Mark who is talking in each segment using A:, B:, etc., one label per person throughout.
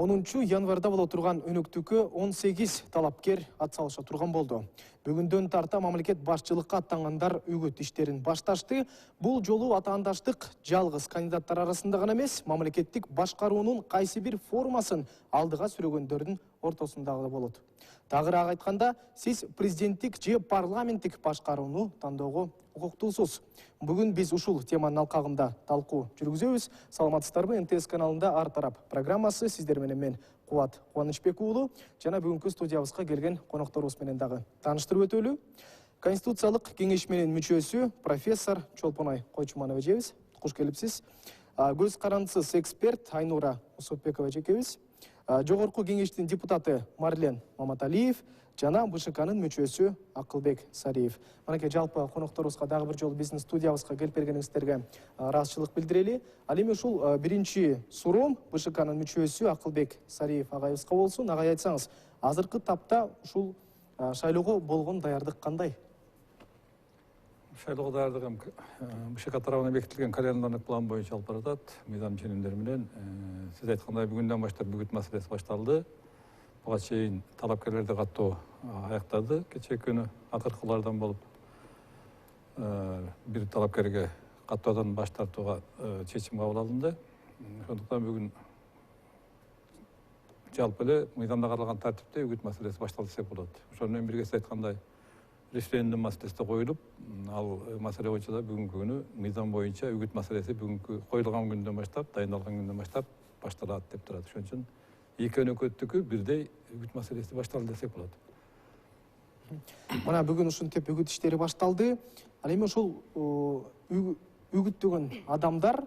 A: 10 январда боло турган өнөктүккө 18 талапкер атсалыша турган болду. Бүгүндөн тарта мамлекет башчылыкка аттангандар үгүт иштерин башташты. Бул жолу атаандаштык жалгыз кандидаттар арасында гана эмес, мамлекеттик башкаруунун кайсы бир формасын алдыга сүрөгөндөрдүн ортосунда болот. Тагыраак айтканда, сиз президенттик же парламенттик башкарууну тандоого укуктуусуз. Бүгүн биз ушул теманын алкагында талкуу жүргүзөбүз. Саламатсыздарбы? НТС каналында Ар тарап программасы сиздер менен мен Кубат Кубанычбек уулу жана бүгүнкү студиябызга келген конокторубуз менен дагы тааныштырып өтөлү. Конституциялык кеңеш менен мүчөсү профессор Чолпонай Койчуманова эжебиз. Куш келипсиз. Көз карандысыз эксперт Айнура Усупбекова эжекебиз. Жогорку кеңештин депутаты Марлен Маматалиев жана БШКнын мүчөсү Акылбек Сариев. Манакей жалпы конокторубузга дагы бир жолу биздин студиябызга келип бергениңиздерге ыраазычылык билдирели. Ал эми ушул биринчи суроом БШКнын мүчөсү Акылбек Сариев агайыбызга болсун. Агай, айтсаңыз, азыркы тапта ушул шайлоого болгон даярдык кандай?
B: Шайлоого даярдык БШК тарабынан бекитилген календардык план боюнча алып баратат. Мыйзам ченемдери менен сиз айткандай бүгүндөн баштап бүгүт маселеси башталды. Буга чейин талапкерлерди каттоо аяктады. Кечээ күнү акыркылардан болуп бир талапкерге каттоодон баш тартууга чечим кабыл алынды. Ошондуктан бүгүн жалпы эле мыйзамда каралган тартипте үгүт маселеси башталды десек болот. Ошону менен бирге сиз айткандай референдум маселеси да коюлуп, ал маселе боюнча да бүгүнкү күнү мыйзам боюнча үгүт маселеси бүгүнкү коюлган күндөн баштап, дайындалган күндөн баштап башталат деп турат. Ошон үчүн эки өнөкөттүкү бирдей үгүт маселеси башталды десек болот.
A: Мына бүгүн ушинтип үгүт иштери башталды. Ал эми ошол үгүттөгөн адамдар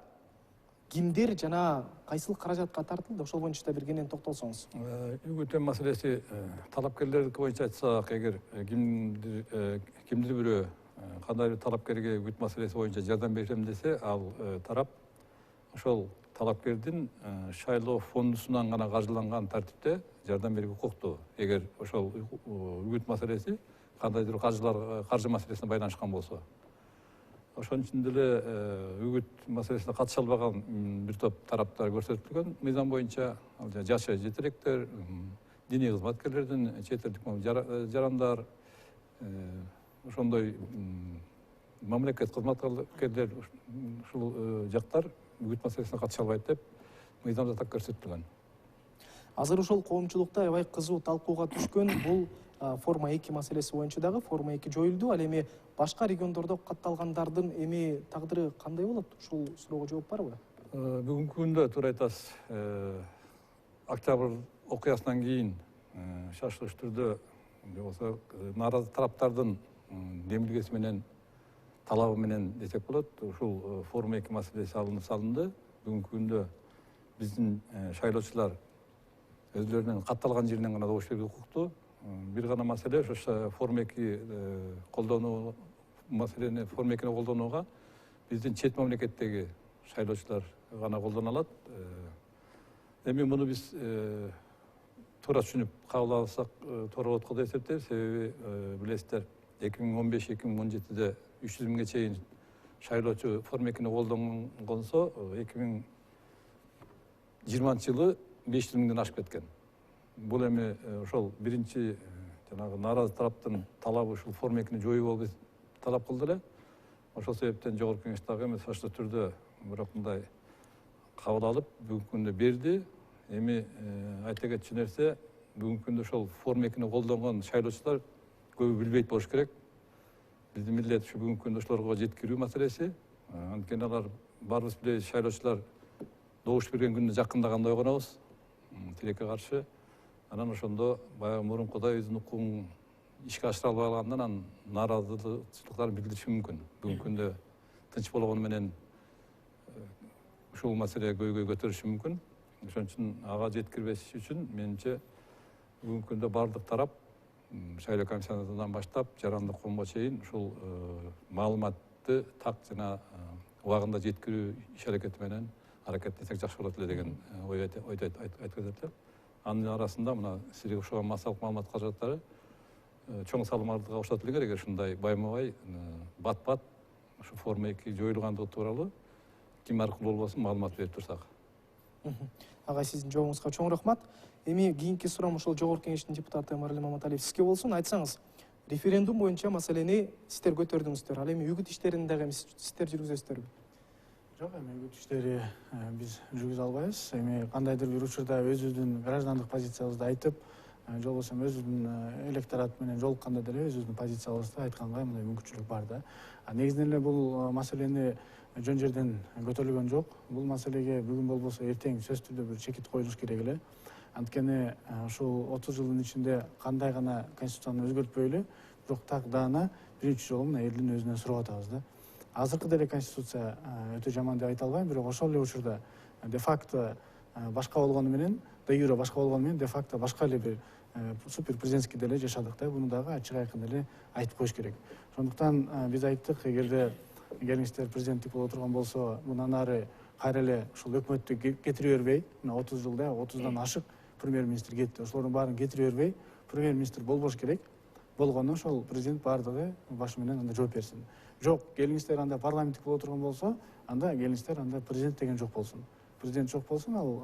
A: кимдер жана кайсыл каражатка тартылды? Ошол боюнча да бир кенен токтолсоңуз.
B: Үгүт маселеси талапкерлердики боюнча айтсак, эгер кимдир бирөө кандай бир талапкерге үгүт маселеси боюнча жардам берем десе, ал тарап ошол талапкердин шайлоо фондусунан гана каржыланган тартипте жардам берүүгө укуктуу. Эгер ошол үгүт маселеси кандайдыр каржы маселесине байланышкан болсо. Ошон үчүн деле үгүт маселесине катыша албаган бир топ тараптар көрсөтүлгөн. Мыйзам боюнча жашы жетелектер, диний кызматкерлердин, чет элдик жарандар, ошондой мамлекет кызматкерлер ушул жактар үгүт маселесине катыша албайт деп мыйзамда так көрсөтүлгөн.
A: Азыр ошол коомчулукта аябай кызуу талкууга түшкөн бул форма 2 маселеси боюнча дагы форма 2 жоюлду. Ал эми башка региондордо катталгандардын эми тагдыры кандай болот? Ушул суроого жооп барбы?
B: Бүгүнкү күндө туура айтасыз. Октябрь окуясынан кийин шашылыш түрдө болсо нааразы тараптардын демилгеси менен, талабы менен десек болот, ушул форма 2 маселеси салынды. Бүгүнкү күндө биздин шайлоочулар өзлөрүнүн катталган жеринен гана добуш берүүгө укуктуу. Бир гана маселе ошо форма 2 колдонуу маселени форма 2-ни колдонууга биздин чет мамлекеттеги шайлоочулар гана колдоно алат. Эми муну биз туура түшүнүп кабыл алсак туура болот го деп эсептейм. Себеби билесиздер, 2015-2017-де 300 миңге чейин шайлоочу форма 2-ни колдонгонсо 2020-жылы 500 миңден ашып кеткен. Бул эми ошол биринчи жанагы нааразы тараптын талабы ушул форма 2-ни жоюу болуп талап кылды эле. Ошол себептен жогорку кеңеш дагы эми шарттуу түрдө бирок мындай кабыл алып бүгүнкү күндө берди. Эми айта кетчү нерсе, бүгүнкү күндө ошол форма 2-ни колдонгон шайлоочулар көбү билбейт болуш керек. Биздин милдет ушу бүгүнкү күндө ошолорго жеткирүү маселеси. Анткени алар баарыбыз билебиз, шайлоочулар добуш берген күндө жакындаганда ойгонобуз. Тилекке каршы. Анан ошондо баягы мурункудай өзүнүн укугун ишке ашыра албай калгандан анан нааразычылыктарын билдириши мүмкүн. Бүгүнкү күндө тынч болгону менен ушул маселе көйгөй көтөрүшү мүмкүн. Ошон үчүн ага жеткирбеш үчүн менимче бүгүнкү күндө бардык тарап шайлоо комиссиясынан баштап жарандык коомго чейин ушул маалыматты так жана убагында жеткирүү иш аракети менен аракеттенсек жакшы болот эле деген ойду айтып кетет. Анын арасында мына сизге окшогон массалык маалымат каражаттары чоң салымдарды кошот элек. Эгер ушундай байма-бай бат-бат ушу форма 2 жоюлгандыгы тууралуу ким аркылуу болбосун маалымат берип турсак.
A: Ага, сиздин жообуңузга чоң рахмат. Эми кийинки суроом ошол Жогорку Кеңештин депутаты Маралим Маматалиев сизге болсун. Айтсаңыз, референдум боюнча маселени сиздер көтөрдүңүздөр. Ал эми үгүт иштерин дагы сиздер жүргүзөсүздөрбү?
C: Жок, эми үгүт иштери биз жүргүзө албайбыз. Эми кандайдыр бир учурда өзүбүздүн граждандык позициябызды айтып, же болбосо өзүбүздүн электорат менен жолукканда деле өзүбүздүн позициябызды айтканга мындай мүмкүнчүлүк бар да. Негизинен эле бул маселени жөн жерден көтөрүлгөн жок. Бул маселеге бүгүн болбосо эртең сөзсүз түрдө бир чекит коюлуш керек эле. Анткени ушул 30 жылдын ичинде кандай гана конституцияны өзгөртпөй эле, бирок так даана биринчи жолу мына элдин өзүнөн сурап атабыз да. Азыркы деле конституция өтө жаман деп айта албайм, бирок ошол эле учурда де факто башка болгону менен, де юре башка болгону менен, де факто башка эле бир супер президентский деле жашадык да. Буну дагы ачык айкын эле айтып коюш керек. Ошондуктан биз айттык, эгерде келиңиздер президенттик боло турган болсо, мындан ары кайра эле ушул өкмөттү кетире бербей, мына 30 жылда 30дан ашык премьер-министр кетти. Ошолордун баарын кетире бербей, премьер-министр болбош керек. Болгону ошол президент баардыгы башы менен анда жооп берсин. Жок, келиңиздер анда парламенттик боло турган болсо, анда келиңиздер анда президент деген жок болсун. Президент жок болсун, ал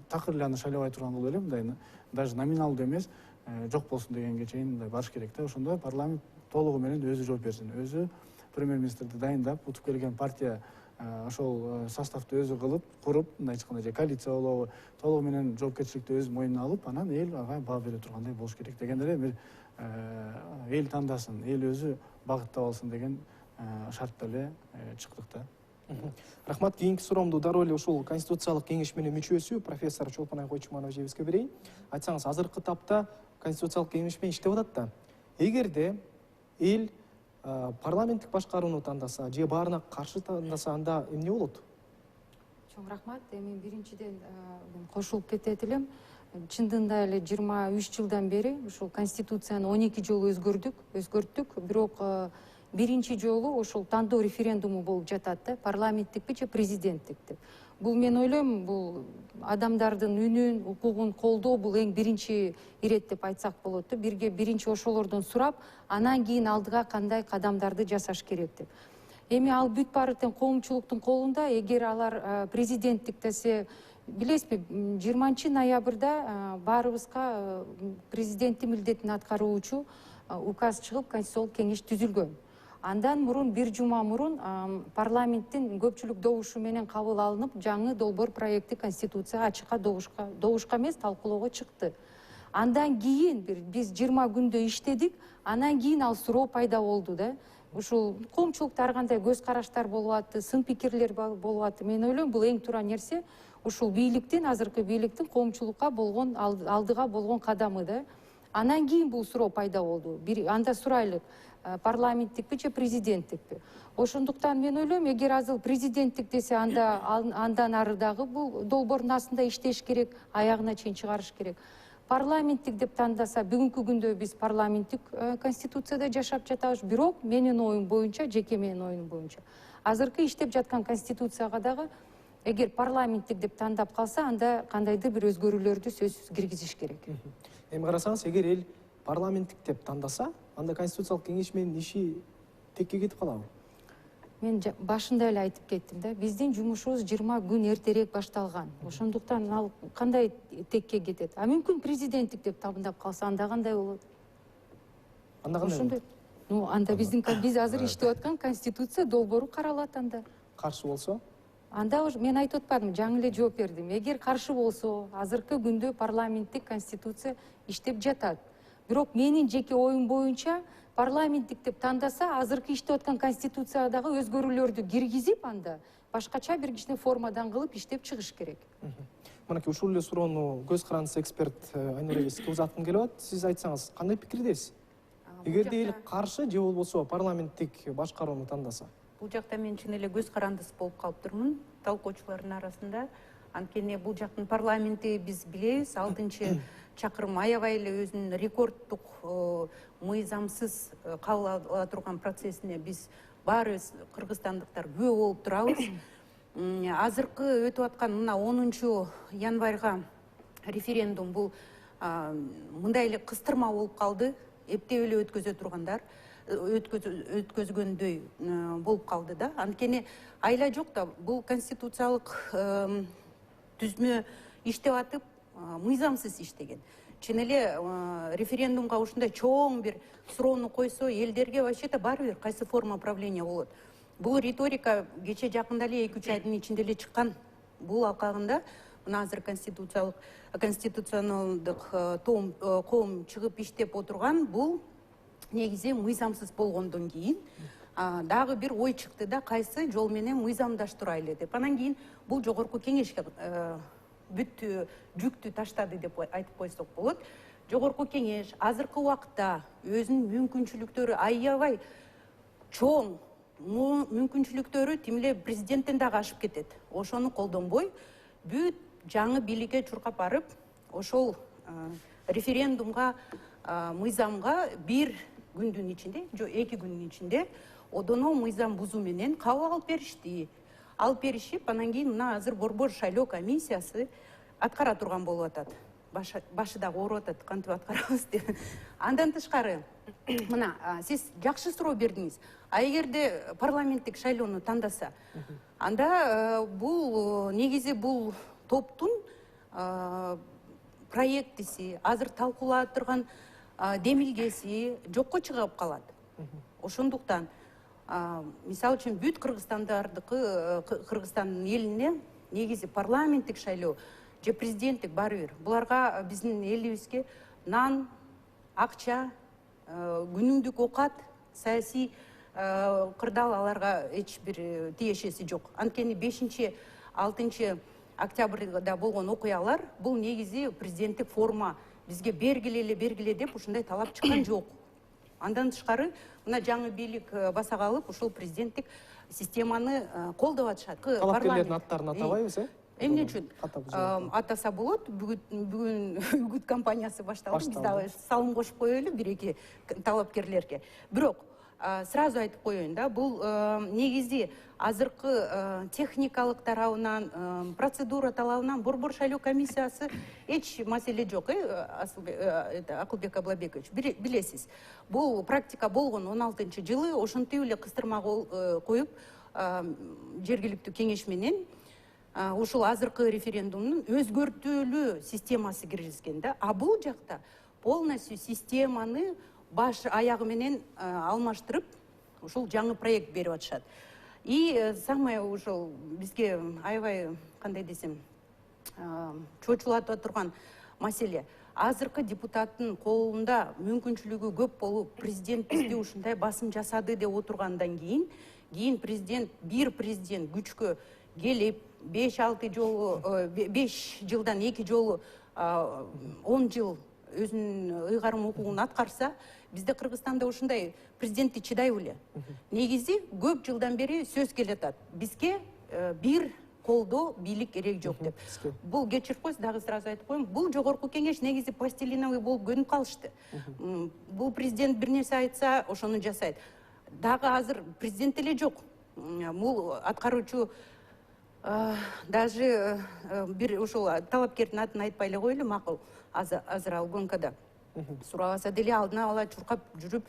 C: такыр эле аны шайлабай турган болуп эле, мындай даже номиналдуу эмес, жок болсун дегенге чейин мындай барыш керек да. Ошондо парламент толугу менен өзү жооп берсин. Өзү премьер-министрди дайындап, утуп келген партия ошол составты өзү кылып, куруп, мындай эч кандай коалиция болобу, толугу менен жоопкерчиликти өз мойнуна алып, анан эл ага баа бере тургандай болуш керек деген эле бир эл тандасын, эл өзү багыттап алсын деген шартта эле чыктык да.
A: Рахмат. Кийинки суроомду дароо эле ушул Конституциялык кеңешменин мүчөсү профессор Чолпон Койчуманов эжебизге берейин. Айтсаңыз, азыркы тапта Конституциялык кеңешмен иштеп атат да. Эгерде эл парламенттик башкарууну тандаса же баарына каршы тандаса, анда эмне болот?
D: Чоң рахмат. Эми биринчиден кошулуп кетет элем. Чындыгында эле 23 жылдан бери ушул конституцияны 12 жолу өзгөрттүк, бирок биринчи жолу ошол тандоо референдуму болуп жатат да, парламенттикпи же президенттикти. Бул мен ойлойм, бул адамдардын үнүн, укугун колдоо, бул эң биринчи ирет деп айтсак болот да. Биринчи ошолордон сурап, анан кийин алдыга кандай кадамдарды жасаш керек деп. Эми ал бүт баары тең коомчулуктун колунда. Эгер алар президенттик десе, билесизби, 20 ноябрда баарыбызга президенттин милдетин аткаруучу указ чыгып, конституциялык кеңеш түзүлгөн. Андан мурун, бир жума мурун парламенттин көпчүлүк добушу менен кабыл алынып, жаңы долбоор проекти конституция ачыкка добушка эмес, талкуулоого чыкты. Андан кийин биз 20 күндө иштедик, анан кийин ал суроо пайда болду да. Ушул коомчулукта ар кандай көз караштар болуп атты, сын пикирлер болуп атты. Мен ойлойм, бул эң туура нерсе ушул бийликтин, азыркы бийликтин коомчулукка болгон, алдыга болгон кадамы да. Анан кийин бул суроо пайда болду. Анда сурайлык, парламенттикпи же президенттикпи. Ошондуктан мен ойлойм, эгер азыр президенттик десе, андан ары дагы бул долбоордун астында иштеш керек, аягына чейин чыгарыш керек. Парламенттик деп тандаса, бүгүнкү күндө биз парламенттик конституцияда жашап жатабыз, бирок менин оюм боюнча, жеке менин оюм боюнча, азыркы иштеп жаткан конституцияга дагы эгер парламенттик деп тандап калса, анда кандайдыр бир өзгөрүүлөрдү сөзсүз киргизиш керек.
A: Эми карасаңыз, эгер эл парламенттик деп тандаса, анда Конституциялык кеңешменин иши текке кетип калабы?
D: Мен башында эле айтып кеттим да, биздин жумушубуз 20 күн эртерээк башталган. Ошондуктан ал кандай текке кетет? Мүмкүн президенттик деп тандап калса, анда кандай болот?
A: Анда кандай болот?
D: Ну, анда биз азыр иштеп аткан конституция долбоору каралат анда.
A: Каршы болсо?
D: Анда мен айтып атпадым, жаңы эле жооп бердим. Эгер каршы болсо, азыркы күндө парламенттик конституция иштеп жатат. Бирок менин жеке оюм боюнча, парламенттик деп тандаса, азыркы иштеп аткан конституциядагы өзгөрүүлөрдү киргизип, анда башкача бир кичине формадан кылып иштеп чыгыш керек.
A: Мынакей ушул эле суроону көз карандысыз эксперт Айнура эжесине узаткым келип атат. Сиз айтсаңыз, кандай пикирдесиз? Эгерде эл каршы же болбосо парламенттик башкарууну тандаса?
E: Бул жакта мен чын эле көз карандыс болуп калып турмун талкуучулардын арасында. Анткени бул жактын парламенти биз билебиз, 6-чакырым аябай эле өзүнүн рекорддук мыйзамсыз кабыл ала турган процессине биз баарыбыз кыргызстандыктар күбө болуп турабыз. Азыркы өтүп аткан мына 10 январга референдум бул мындай эле кыстырма болуп калды. Эптеп эле өткөзө тургандар өткөзгөндөй болуп калды да. Анткени айла жок да, бул конституциялык түзмө иштеп атып мыйзамсыз иштеген. Чын эле референдумга ушундай чоң бир суроону койсо, элдерге вообще-то баары бир кайсы форма правления болот. Бул риторика кече жакында эле 2-3 айдын ичинде эле чыккан. Бул акагында мына азыр конституционалдык коом чыгып иштеп отурган бул негизи мыйзамсыз болгондон кийин дагы бир ой чыкты да, кайсы жол менен мыйзамдаштырайлы деп. Анан кийин бул жогорку кеңешке бүт жүктү таштады деп айтып койсок болот. Жогорку кеңеш азыркы убакытта өзүнүн мүмкүнчүлүктөрү аябай чоң, мүмкүнчүлүктөрү тим эле президенттен дагы ашып кетет. Ошону колдонбой бүт жаңы бийликке чуркап барып, ошол референдумга, мыйзамга 1 күндүн ичинде, же 2 күндүн ичинде одоно мыйзам бузуу менен кабыл алып беришти. Алып беришип, анан кийин мына азыр борбор шайлоо комиссиясы аткара турган болуп атат. Башы дагы ооруп атат, кантип аткарабыз деп. Андан тышкары, мына сиз жакшы суроо бердиңиз. А эгерде парламенттик шайлоону тандаса, анда бул негизи бул топтун проектиси, азыр талкуулап турган демилгеси жокко чыгып калат. Ошондуктан мисалы үчүн бүт Кыргызстандын элине негизи парламенттик шайлоо же президенттик баары бир. Буларга биздин элибизге нан, акча, күнүмдүк оокат, саясий кырдаал аларга эч бир тиешеси жок. Анткени 5-6 октябрда болгон окуялар бул негизи президенттик форма бизге бергиле деп ушундай талап чыккан жок. Андан тышкары мына жаңы бийлик басага алып ушул президенттик системаны колдоп атышат.
A: Талапкерлердин аттарын атабайбыз,
E: Эмне үчүн? Атаса болот. Бүгүн үгүт кампаниясы башталды. Биз дагы салым кошуп коелу 1-2 талапкерлерге. Бирок сразу айтып коеюн да, бул негизи азыркы техникалык тарабынан, процедура талабынан борбор шайлоо комиссиясы эч маселе жок, Акылбек Аблабекович, билесиз. Бул практика болгон 16-жылы ошентип эле кыстырма коюп жергиликтүү кеңеш менен ушул азыркы референдумдун өзгөртүүлүү системасы киргизген да. А бул жакта полностью системаны баш аягы менен алмаштырып, ушул жаңы проект берип атышат. И самое ушул бизге аябай кандай десем, чочулатып турган маселе. Азыркы депутаттын колунда мүмкүнчүлүгү көп болуп, президент бизди ушундай басым жасады деп отургандан кийин президент, бир президент күчкө келип 5-6 жолу, 5 жылдан 2 жолу 10 жыл өзүнүн ыйгарым укугун аткарса, бизде Кыргызстанда ушундай президентти чыдай беле. Негизи көп жылдан бери сөз келатат. Бизге бир колдоо бийлик керек жок деп. Бул кечирип койсуз, дагы сразу айтып коеюн, бул жогорку кеңеш негизи пластилиновый болуп көнүп калышты. Бул президент бир нерсе айтса, ошону жасайт. Дагы азыр президент эле жок. Бул аткаруучу даже бир ушул талапкердин атын айтпай эле коелу, макул. Азыр ал гонкада сурабаса деле алдына ала чуркап жүрүп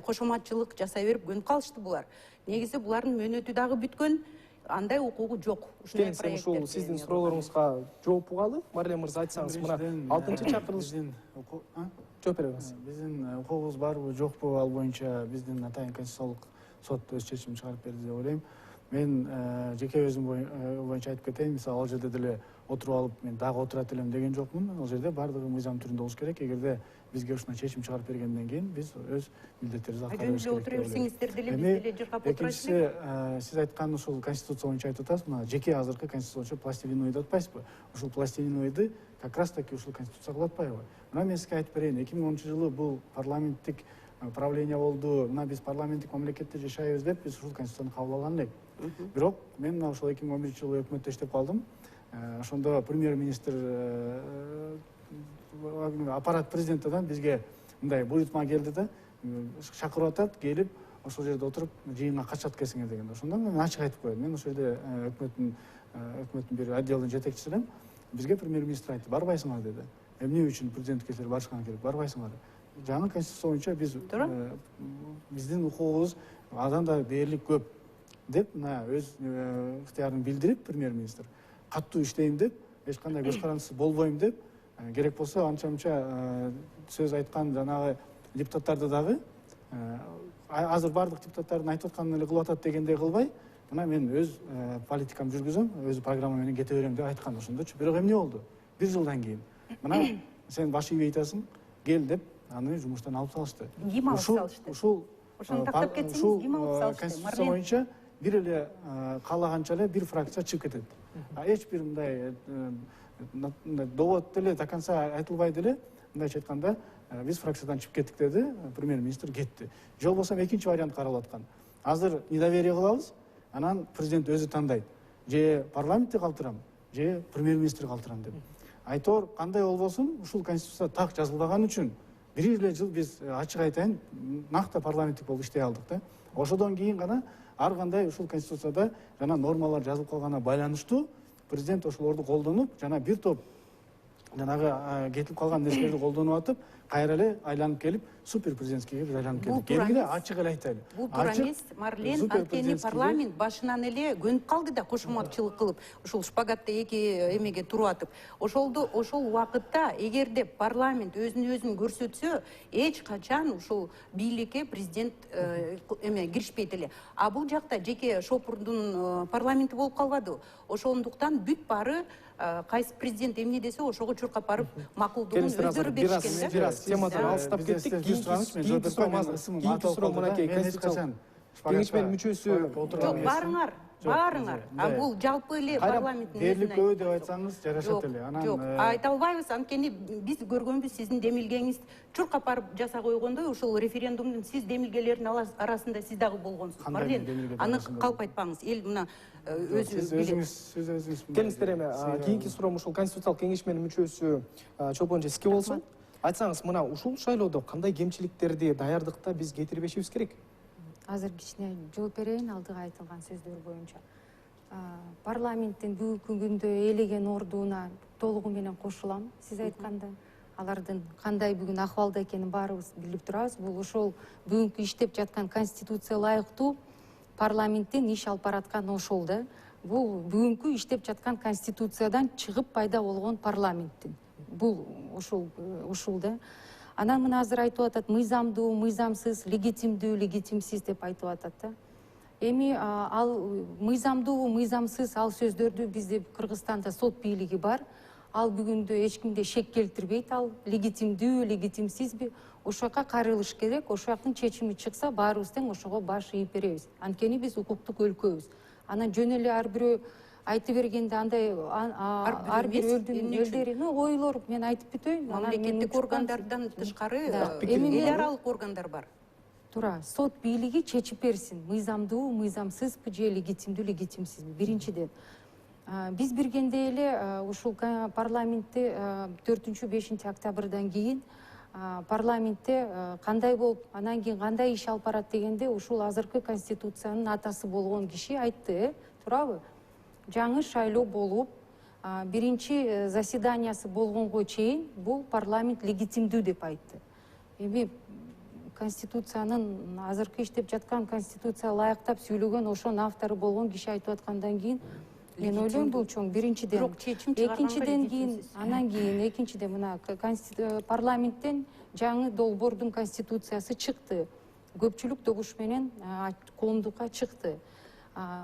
E: кошоматчылык жасай берип көнүп калышты булар. Негизи булардын мөөнөтү дагы бүткөн, андай укугу жок.
A: Ушул сиздин суроолоруңузга жооп угалы, Мариям мырза, айтсаңыз, мына 6-чакырылыш жооп беребиз.
C: Биздин укугубуз барбы жокпу, ал боюнча биздин атайын конституциялык сот өз чечимин чыгарып берди деп ойлойм. Мен жеке өзүм боюнча айтып кетейин, мисалы ал жерде деле отуруп алып, мен дагы отурат элем деген жокмун. Ал жерде баардыгы мыйзам түрүндө болуш керек. Эгерде бизге ушундай чечим чыгарып бергенден кийин биз өз милдеттерибизди аткарабыз керек.
E: Отура берсеңиздер деле биз деле жыргап отурат элек.
C: Сиз айткан ушул конституция боюнча айтып атасыз, мына жеке азыркы конституция боюнча пластилиновый деп атпайсызбы? Ушул пластилиновыйды как раз таки ушул конституция кылып атпайбы? Мына мен сизге айтып берейин, 2010-жылы бул парламенттик правление болду. Мына биз парламенттик мамлекетте жашайбыз деп биз ушул конституцияны кабыл алган элек. Бирок мен мына ушул 2011-жылы өкмөттө иштеп калдым. Ошондо премьер-министр аппарат президенттен бизге мындай буйрутма келди да, чакырып атат, келип ошол жерде отуруп жыйынга катышат экенсиңер деген. Ошондо мен ачык айтып коем. Мен ошол жерде өкмөттүн бир отделдин жетекчиси элем. Бизге премьер-министр айтты, барбайсыңар деди. Эмне үчүн президентке барышкан керек, барбайсыңар. Жаңы конституция боюнча биздин укугубуз андан да дээрлик көп деп мына өз ыктыярын билдирип премьер-министр катуу иштейм деп, эч кандай көз карандысыз болбойм деп, керек болсо анча мынча сөз айткан жанагы депутаттарды дагы азыр баардык депутаттардын айтып атканын эле кылып атат дегендей кылбай, мына мен өз политикамды жүргүзөм, өз программа менен кете берем деп айткан ошондочу. Бирок эмне болду? 1 жылдан кийин мына сен баш ийбей атасың, кел деп аны жумуштан алып салышты.
E: Ким алып салышты? Ошону тактап кетсеңиз, ким алып салышты?
C: Конституция боюнча бир эле каалаганча эле бир фракция чыгып кетет. Эч бир мындай довод деле до конца айтылбай деле, мындайча айтканда, биз фракциядан чыгып кеттик деди, премьер-министр кетти. Же болбосо экинчи вариант каралып аткан. Азыр недоверие кылабыз, анан президент өзү тандайт. Же парламентти калтырам, же премьер-министр калтырам деп. Айтор кандай болбосун, ушул конституцияда так жазылбаган үчүн бир эле жыл биз ачык айтайын, накта парламенттик болуп иштей алдык да. Ошодон кийин гана ар кандай ушул конституцияда жана нормалар жазылып калганына байланыштуу президент ошолорду колдонуп, жана бир топ жанагы кетип калган нерселерди колдонуп атып, кайра эле айланып келип, супер президентскийге биз айланып келдик. Келгиле ачык эле айтайлы.
E: Бул туура эмес, Марлен, анткени парламент башынан эле көнүп калды да кошоматчылык кылып, ушул шпагатта эки эмеге туруп атып. Ошол убакытта эгерде парламент өзүн көрсөтсө, эч качан ушул бийликке президент киришпейт эле. А бул жакта жеке шопурдун парламенти болуп калбады. Ошондуктан бүт баары кайсы президент эмне десе ошого чуркап барып макулдугун өздөрү беришкен да.
A: Бир аз темадан алыстап кеттик. Кийинки суроо мынакей, конституциялык кеңеш менин мүчөсү
E: Жок, баарыңар. А бул жалпы эле парламенттин
C: дээрликөө деп айтсаңыз жарашат эле.
E: Жок, айта албайбыз, анткени биз көргөнбүз сиздин демилгеңиз чуркап барып жаса койгондой, ушул референдумдун сиз демилгелердин арасында сиз дагы болгонсуз. Марлен, аны калп айтпаңыз. Эл мына
C: өзүңүз
A: келиңиздер эми кийинки суроом ушул конституциялык кеңеш менин мүчөсү Чолпон Жеске болсун. Айтсаңыз, мына ушул шайлоодо кандай кемчиликтерди даярдыкта биз кетирбешибиз керек?
D: Азыр кичине жооп берейин алдыга айтылган сөздөр боюнча. Парламенттин бүгүнкү күндө ээлеген ордуна толугу менен кошулам. Сиз айтканда, алардын кандай бүгүн акыбалда экенин баарыбыз билип турабыз. Бул ошол бүгүнкү иштеп жаткан конституция ылайыктуу парламенттин иш алып бараткан ошол да. Бул бүгүнкү иштеп жаткан конституциядан чыгып пайда болгон парламенттин. Бул ушул да. Анан мына азыр айтып атат, мыйзамдуу, мыйзамсыз, легитимдүү, легитимсиз деп айтып атат да. Эми ал мыйзамдуу, мыйзамсыз ал сөздөрдү бизде Кыргызстанда сот бийлиги бар. Ал бүгүндө эч кимде шек келтирбейт, ал легитимдүү, легитимсизби, ошол жака кайрылыш керек. Ошол жактын чечими чыкса, баарыбыз тең ошого баш ийип беребиз. Анткени биз укуктук өлкөбүз. Анан жөн эле ар бирөө айтып бергенде андай ар бир элдери ойлор мен айтып бүтөйүн.
E: Мамлекеттик органдардан тышкары эл аралык органдар бар.
D: Туура, сот бийлиги чечип берсин, мыйзамдуу, мыйзамсызбы же легитимдүү, легитимсизби. Биринчиден, биз биргенде эле ушул парламентте 4-5 октябрдан кийин парламентте кандай болуп, анан кийин кандай иш алып барат дегенде ушул азыркы конституциянын атасы болгон киши айтты, туурабы? Жаңы шайлоо болуп, биринчи заседаниясы болгонго чейин бул парламент легитимдүү деп айтты. Эми конституциянын азыркы иштеп жаткан конституция ылайыктап сүйлөгөн ошонун автору болгон киши айтып аткандан кийин мен ойлойм бул чоң биринчиден.
E: Бирок чечим чыгарганга
D: экинчиден кийин, анан кийин экинчиден мына парламенттен жаңы долбоордун конституциясы чыкты. Көпчүлүк добуш менен коомдукка чыкты.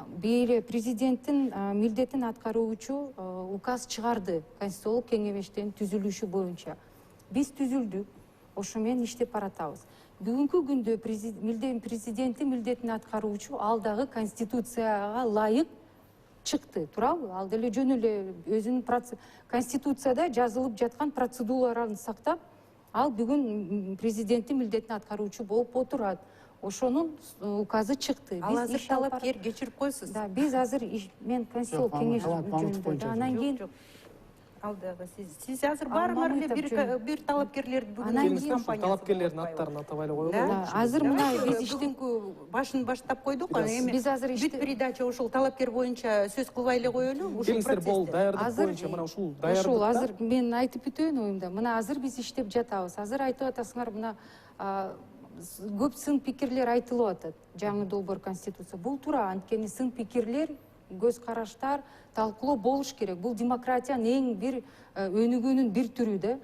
D: Бейли президенттин милдетин аткаруучу указ чыгарды Конституциялык кеңештин түзүлүшү боюнча. Биз түзүлдүк, ошо менен иштеп баратабыз. Бүгүнкү күндө президенти милдетин аткаруучу ал дагы конституцияга ылайык чыкты, туурабы? Ал деле жөн эле өзүнүн конституцияда жазылып жаткан процедураларын сактап, ал бүгүн президенттин милдетин аткаруучу болуп отурат. Ошонун указы чыкты.
E: Ал азыр талапкер кечирип койсуз.
D: Да, биз азыр мен конституциялык кеңеш жөнүндө. Анан кийин
E: алдыга сиз азыр баарыңар эле бир талапкерлерди
A: бүгүн компания талапкерлердин аттарын атап эле коелу.
D: Азыр мына биз
E: иштеңкү башын баштап койдук. Эми
D: биз азыр
E: бүт передача ушул талапкер боюнча сөз кылбай эле коелу.
A: Ушул процесс даярдык боюнча мына ушул даярдык.
D: Ушул азыр мен айтып бүтөйүн оюмда. Мына азыр биз иштеп жатабыз. Азыр айтып атасыңар, мына көп сын пикирлер айтылып атат. Жаңы долбоор конституция. Бул туура, анткени сын пикирлер көз караштар, талкуулоо болуш керек. Бул демократиянын эң бир өнүгүүнүн бир түрү да.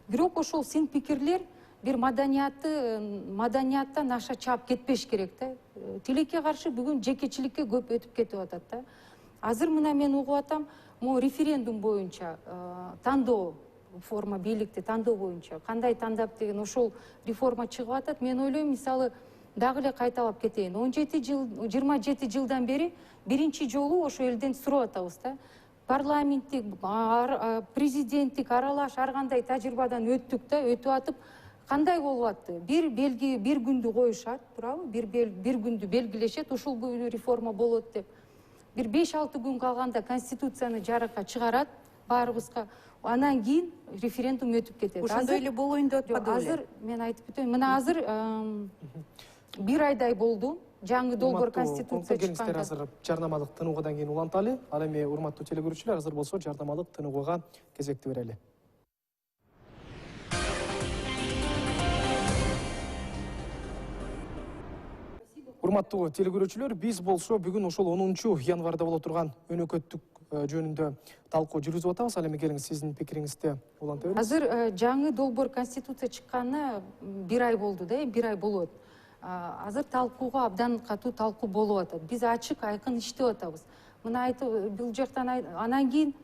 D: Бирок ошол сын пикирлер бир маданияттан аша чаап кетпеш керек да. Тилекке каршы бүгүн жекечиликке көп өтүп кетип атат да. Азыр мына мен угуп атам, могу референдум боюнча тандоо, форма бийликти тандоо боюнча кандай тандап деген ошол реформа чыгып атат. Мен ойлойм, мисалы дагы эле кайталап кетейин. 27 жылдан бери биринчи жолу ошо элден сурап атабыз да. Парламенттик, президенттик аралаш ар кандай тажрыйбадан өттүк да, өтүп атып кандай болуп атты? Бир белги, бир күндү коюшат, туурабы? Бир күндү белгилешет, ушул күнү реформа болот деп. Бир 5-6 күн калганда конституцияны жарыкка чыгарат баарыбызга. Анан кийин референдум өтүп кетет.
E: Ошондой эле болоюн деп атпады беле?
D: Азыр мен айтып кетейин. Мына азыр бир айдай болду. Жаңы долбоор конституция чыкканга.
A: Азыр жарнамалык тыныгуудан кийин уланталы. Ал эми урматтуу телекөрүүчүлөр, азыр болсо жарнамалык тыныгууга кезекти берели. Урматтуу телекөрүүчүлөр, биз болсо бүгүн ошол 10 январда боло турган өнөкөттүк жөнүндө талкуу жүргүзүп атабыз. Ал эми келиңиз сиздин пикириңизди уланта бериңиз.
D: Азыр жаңы долбоор конституция чыкканына бир ай болду да, бир ай болот. Азыр талкууга абдан катуу талкуу болуп атат. Биз ачык айкын иштеп атабыз. Мына айтып, бул жактан анан кийин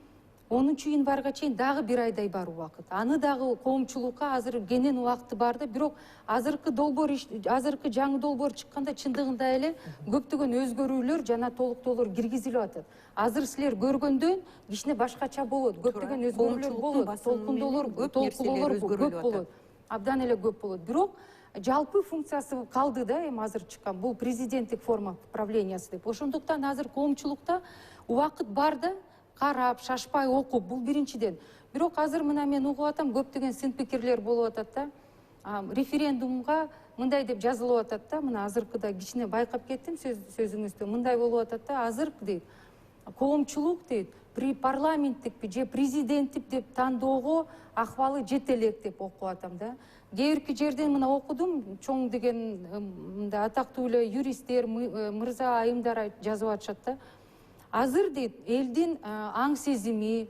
D: 10 январга чейин дагы бир айдай бар убакыт. Аны дагы коомчулукка азыр кенен убакыты бар да, бирок азыркы жаңы долбоор чыкканда чындыгында эле көптөгөн өзгөрүүлөр жана толуктоолор киргизилип атат. Азыр силер көргөндөн кичине башкача болот. Көптөгөн өзгөрүүлөр болот, толкундоолор, көп болот. Абдан эле көп болот. Бирок жалпы функциясы калды да, эми азыр чыккан бул президенттик форма правлениясы деп. Ошондуктан азыр коомчулукта убакыт бар да, карап, шашпай окуп, бул биринчиден. Бирок азыр мына мен угуп атам, көптөгөн сын пикирлер болуп атат да. Референдумга мындай деп жазылып атат да, мына азыркыда кичине байкап кеттим сөзүңүздө. Мындай болуп атат да, азыркы дейт, коомчулук дейт, парламенттикпи же президенттик деп тандоого акыбалы жете элек деп окуп атам да. Кээ бирки жерден мына окудум, чоң деген мындай атактуу эле юристтер, мырза айымдар жазып атышат да. Азыр дейт, элдин аң сезими,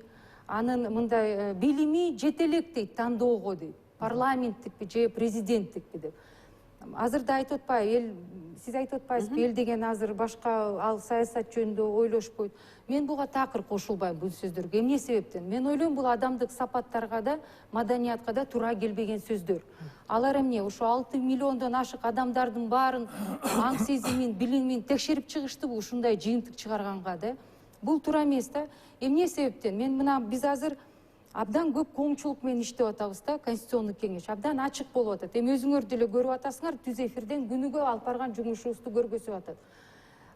D: анын мындай билими жете элек дейт тандоого дейт. Парламенттикпи же президенттикпи деп. Азыр да айтып атпайбы, сиз айтып атпайсызбы, эл деген азыр башка ал саясат жөнүндө ойлошпойт. Мен буга такыр кошулбайм бул сөздөргө. Эмне себептен? Мен ойлойм, бул адамдык сапаттарга да, маданиятка да туура келбеген сөздөр. Алар эмне? Ошо 6 миллиондон ашык адамдардын баарын аң сезимин, билимин текшерип чыгыштыбы ушундай жыйынтык чыгарганга да? Бул туура эмес да. Эмне себептен? Мен мына биз азыр абдан көп коомчулук менен иштеп атабыз да, конституционный кеңеш. Абдан ачык болуп атат. Эми өзүңөр деле көрүп атасыңар, түз эфирден күнүгө алып барган жумушубузду көргөзүп атат.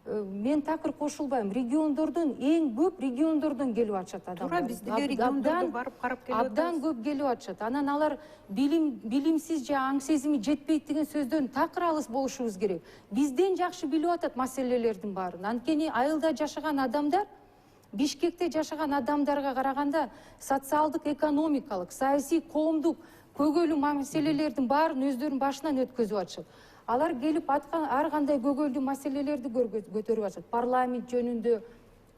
D: Мен такыр кошулбайм. Региондордон эң көп региондордон келип атышат адамдар.
E: Туура, биз деле региондордо барып карап келип атабыз.
D: Абдан көп келип атышат. Анан алар билимсиз же аң сезими жетпейт деген сөздөн такыр алыс болушубуз керек. Бизден жакшы билип атат маселелердин баарын. Анткени айылда жашаган адамдар Бишкекте жашаган адамдарга караганда социалдык, экономикалык, саясий, коомдук көгөлүү маселелердин баарын өздөрүнүн башынан өткөзүп атышат. Алар келип ар кандай көгөлдүү маселелерди көтөрүп атышат. Парламент жөнүндө,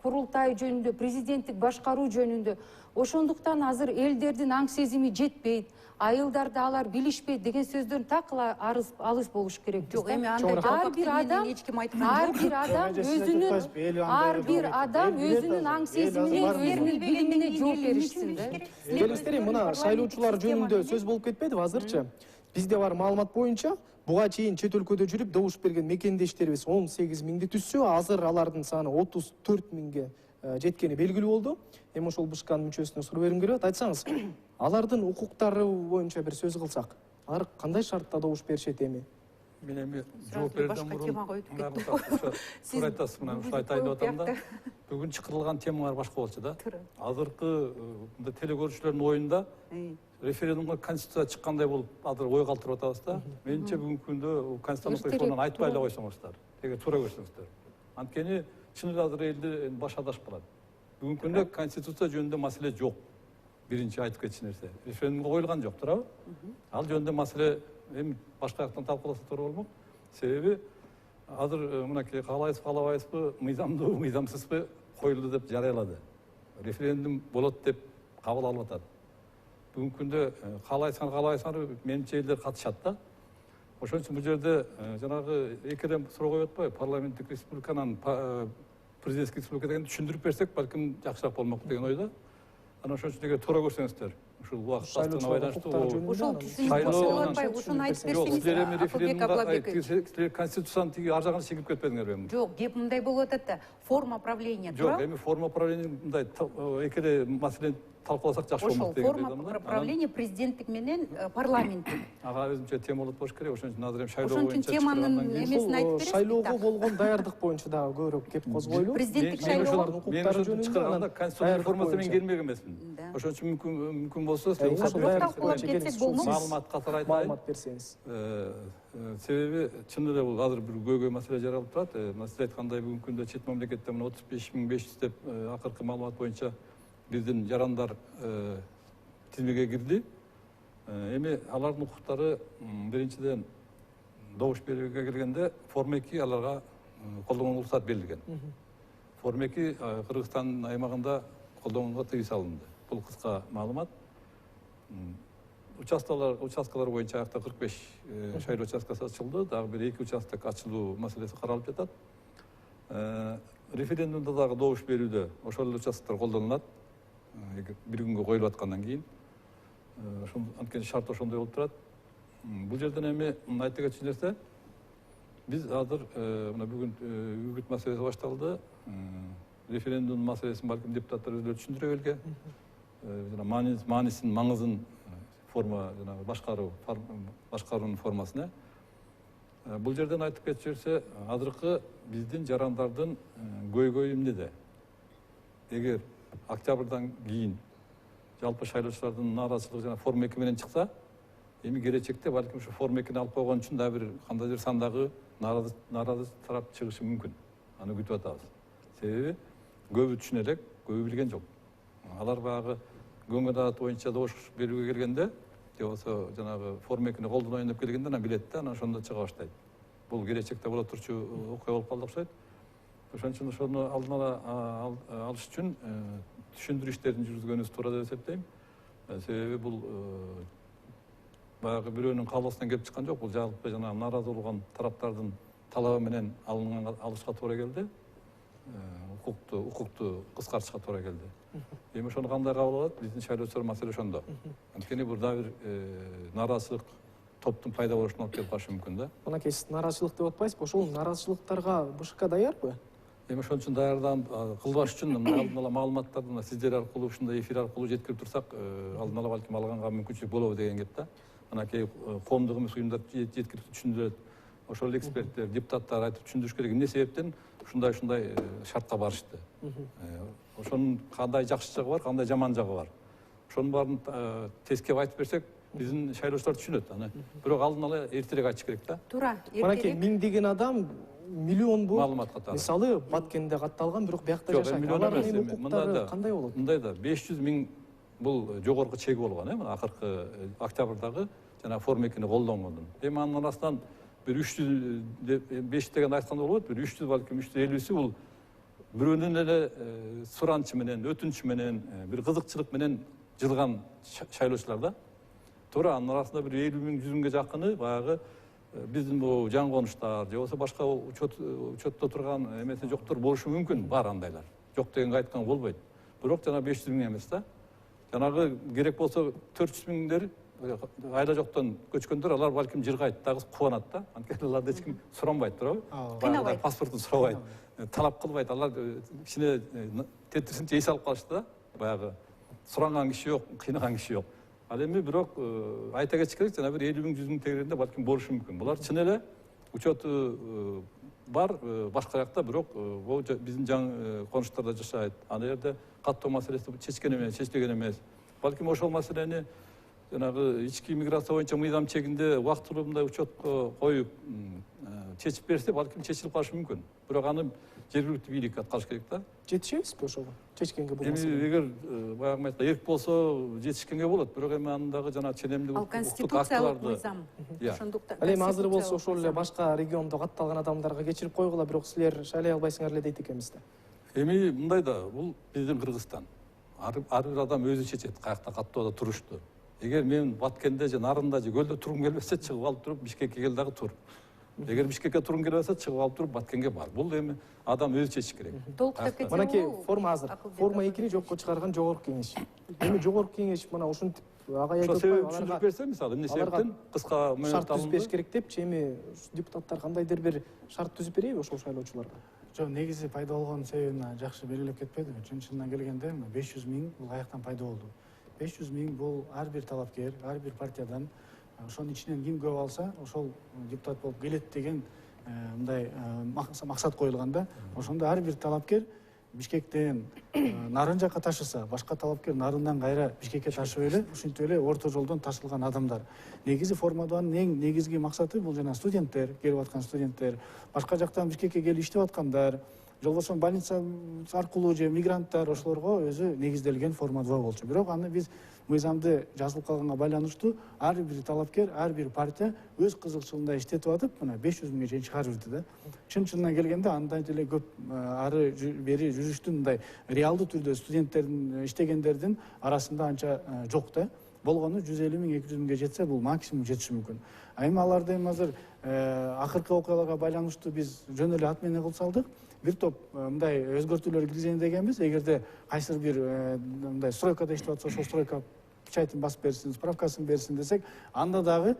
D: курултай жөнүндө, президенттик башкаруу жөнүндө. Ошондуктан азыр элдердин аң сезими жетпейт, айылдарда алар билишпейт деген сөздөрдүн такыла алыс болуш керек.
E: Жок, эми андай
D: ар бир адам өзүнүн аң сезимине, өзүнүн билимине жооп беришсин да.
A: Келиңиздер, мына шайлоочулар жөнүндө сөз болуп кетпедиби азырчы? Бизде бар маалымат боюнча буга чейин чет өлкөдө жүрүп добуш берген мекендештерибиз 18 миңди түзсө, азыр алардын саны 34 миңге жеткени белгилүү болду. Эми ошол БШКнын мүчөсүнө суроо бергим келип атат. Айтсаңыз, алардын укуктары боюнча бир сөз кылсак, алар кандай шартта добуш беришет эми?
B: Мен эми жооп берүүдөн мурун туура айтасыз, мына ушул айтайын деп атам да. Бүгүн чакырылган темалар башка болчу да. Азыркы телекөрүүчүлөрдүн оюнда референдумга конституция чыккандай болуп азыр ой калтырып атабыз да. Менимче бүгүнкү күндө конституциялык реформаны айтпай эле койсоңуздар, эгер туура көрсөңүздөр. Анткени чын эле азыр элди баш адашып калат. Бүгүнкү күндө конституция жөнүндө маселе жок. Биринчи айтып кетчү нерсе. Референдумга коюлган жок, туурабы? Ал жөнүндө маселе эми башка жактан талкууласа туура болмок. Себеби азыр мынакей каалайбыз каалабайбызбы, мыйзамдуу, мыйзамсызбы коюлду деп жарыялады. Референдум болот деп кабыл алып атат. Бүгүнкү күндө каалайсаңар менимче элдер катышат да. Ошон үчүн бул жерде жанагы экеден суроо коюп атпайбы? Парламенттик республиканын президенттик республика дегенди түшүндүрүп берсек, балким жакшыраак болмок деген ойдо. Анан ошон үчүн эгер туура көрсөңүздөр, ушул убакыт астына байланыштуу
D: ошол ошону айтып берсеңиз.
B: силер конституциянын тиги ар жагына чегип кетпедиңерби?
E: Жок, кеп мындай болуп атат да. Форма правления
B: Жок, эми форма правления мындай экеде маселени талкууласак жакшы болмок деген.
E: Форма правления президенттик менен парламенттик.
B: Ага өзүнчө тема болот болуш керек. Ошон үчүн азыр эми шайлоо
E: Ошон үчүн
B: боюнча
E: теманын эмесин айтып бересизби?
A: Шайлоого болгон даярдык боюнча дагы көбүрөөк кеп козгойлу.
E: Президенттик
A: шайлоолордун
B: Мен
A: укуктары
B: ошону
A: жөнүндө
B: чыгарганда конституция реформасы менен келмек эмесмин.
E: Да.
B: Ошон үчүн мүмкүн болсо
E: талкуулап кетсек болмок.
B: маалымат катары айтайын.
A: маалымат берсеңиз.
B: Себеби чын эле бул азыр бир көйгөй маселе жаралып турат. Сиз айткандай бүгүнкү күндө чет мамлекетте 35.500 деп акыркы маалымат боюнча биздин жарандар тизмеге кирди. Эми алардын укуктары биринчиден добуш берүүгө келгенде Форма 2 аларга колдонгон уруксат берилген. Форма 2 Кыргызстан аймагында колдонгонго тыюу салынды. Бул кыска маалымат. Участкалар боюнча аякта 45 шайлоо участкасы ачылды. Дагы бир 2 участок ачылуу маселеси каралып жатат. Референдумда дагы добуш берүүдө ошол эле участкалар колдонулат. Бир күнгө коюлуп аткандан кийин. Анткени шарт ошондой болуп турат. Бул жерден эми айта кетчү нерсе, биз азыр мына бүгүн үгүт маселеси башталды. Референдум маселесин балким депутаттар өзүлөрү түшүндүрө келген. Маанисин, маңызын форма жанагы башкаруунун формасына. Бул жерден айтып кетчүрсе, азыркы биздин жарандардын көйгөйү эмнеде? Эгер октябрдан кийин жалпы шайлоочулардын нааразычылыгы жана Форма 2 менен чыкса, эми келечекте балким ушу Форма 2-ни алып койгон үчүн да бир кандайдыр сандагы нааразы тарап чыгышы мүмкүн. Аны күтүп атабыз. Себеби көбү түшүнө элек, көбү билген жок. Алар багы көңүл адат боюнча добуш берүүгө келгенде, же болбосо жанагы Форма 2-ни колдоноюн деп келгенде аны билет да, анан ошондо чыга баштайт. Бул келечекте боло турчу окуя болуп калды окшойт. Ошон үчүн ошону алдын ала алыш үчүн түшүндүрүү иштерин жүргүзгөнүбүз туура деп эсептейм. Себеби бул баягы бирөөнүн каалоосунан келип чыккан жок. Бул жалпы жана нааразы болгон тараптардын талабы менен алышка туура келди. Укукту кыскартышка туура келди. Эми ошону кандай кабыл алат? Биздин шайлоочулар маселе ошондо. Анткени бул дагы бир нааразычылык топтун пайда болушуна алып келип калышы мүмкүн да.
A: Мынакей сиз нааразычылык деп атпайсызбы? Ошол нааразычылыктарга БШК даярбы?
B: Эми ошон үчүн даярданып кылбаш үчүн алдын ала маалыматтарды сиздер аркылуу ушундай эфир аркылуу жеткирип турсак, алдын ала балким алганга мүмкүнчүлүк болобу деген кеп да. Анакей коомдук эмес уюмдар жеткирип түшүндүрөт. Ошол эксперттер, депутаттар айтып түшүндүрүш керек. Эмне себептен ушундай шартка барышты. Ошонун кандай жакшы жагы бар, кандай жаман жагы бар. Ошонун баарын тескеп айтып берсек, биздин шайлоочулар түшүнөт аны. Бирок алдын ала эртерээк айтыш керек да.
E: Туура,
A: Мынакей миңдеген адам миллион бул
B: маалымат катары.
A: мисалы Баткенде катталган, бирок биякта жашайт. Алардын укуктары кандай болот?
B: Мындай да 500 миң бул жогорку чеги болгон, мына акыркы октябрдагы жана Форма 2-ни колдонгондун. Эми анын арасынан бир 305 деген айтканда болот, бир 300 балким 350сү бул бирөөнүн эле суранчы менен, өтүнүч менен, бир кызыкчылык менен жылган шайлоочулар да. Туура, анын арасында бир 50 миң, 100 миңге жакыны баягы биздин бул жан конуштар, же болбосо башка учетто турган эмеси жоктор болушу мүмкүн, бар андайлар. Жок дегенге айткан болбойт. Бирок жана 500 миң эмес да. Жанагы керек болсо 400 миңдер айла жоктон көчкөндөр, алар балким жыргайт, дагы кубанат да. Анткени аларды эч ким суранбайт туурабы? Баягы паспортун сурабайт, талап кылбайт. Алар кичине тетирсинче эс алып калышты да. Баягы суранган киши жок, кыйнаган киши жок. Ал эми бирок айта кетиш керек, жана бир 50 миң, 100 миң тегеренде балким болушу мүмкүн. Булар чын эле учету бар башка жакта, бирок биздин жан конуштарда жашайт. Аны жерде каттоо маселеси чечкен эмес, чечилген эмес. Балким ошол маселени жанагы ички миграция боюнча мыйзам чегинде убактылуу мындай учетко коюп чечип берсе, балким чечилип калышы мүмкүн. Бирок аны жергиликтүү бийлик аткарыш керек да.
A: Жетишебизби ошого? Чечкенге болмаса.
B: Эми эгер баягы айтканда эрк болсо жетишкенге болот, бирок эми андагы жана ченемдик
E: конституциялык мыйзам. Ошондуктан
A: ал эми азыр болсо ошол эле башка региондо катталган адамдарга кечирип койгула, бирок силер шайлай албайсыңар эле дейт экенбиз да.
B: Эми мындай да, бул биздин Кыргызстан. Ар бир адам өзү чечет, каякта каттоодо турушту. Эгер мен Баткенде же Нарында же Көлдө тургум келбесе, чыгып алып туруп Бишкекке кел дагы тур. Эгер Бишкекке тургум келбесе, чыгып алып туруп Баткенге бар. Бул эми адам өзү чечиш керек.
E: толуктап кетсем
A: Мынакей форма азыр. Форма 2-ни жокко чыгарган жогорку кеңеш. Эми жогорку кеңеш мына ушинтип агай
B: Ошо
A: айтып
B: себебин
A: атпайбы,
B: түшүндүрүп берсе, мисалы, эмне себептен кыска
A: шарт түзүп бериш
B: алынды?
A: керек депчи, эми депутаттар кандайдыр бир шарт түзүп берейби ошол шайлоочуларга?
C: жок, негизи пайда болгон себебин жакшы белгилеп кетпедиби? Чын келгенде 500 миң бул каяктан пайда болду? 500 миң бул ар бир талапкер, ар бир партиядан ошонун ичинен ким көп алса, ошол депутат болуп келет деген мындай максат коюлганда, ошондо ар бир талапкер Бишкектен Нарын жакка ташыса, башка талапкер Нарындан кайра Бишкекке ташып эле, ушинтип эле орто жолдон ташылган адамдар. Негизи форма 2-нын эң негизги максаты бул жана студенттер, келип аткан студенттер, башка жактан Бишкекке келип иштеп аткандар, же болбосо больница аркылуу же мигранттар, ошолорго өзү негизделген форма 2 болчу. Бирок аны биз мыйзамды жазылып калганга байланыштуу ар бир талапкер, ар бир партия өз кызыкчылыгында иштетип атып, мына 500 миңге чейин чыгарып жүрдү да. Чын келгенде андай деле көп ары бери жүрүштүн мындай реалдуу түрдө студенттердин иштегендердин арасында анча жок да. Болгону 150 миң 200 миңге жетсе, бул максимум жетиши мүмкүн. Эми аларды эми азыр акыркы окуяларга байланыштуу биз жөн эле отмена кылып салдык. Бир топ мындай өзгөртүүлөр киргизейин дегенбиз. Эгерде кайсыр бир мындай стройкада иштеп атса, ошол стройка печатин басып берсин, справкасын берсин десек, анда дагы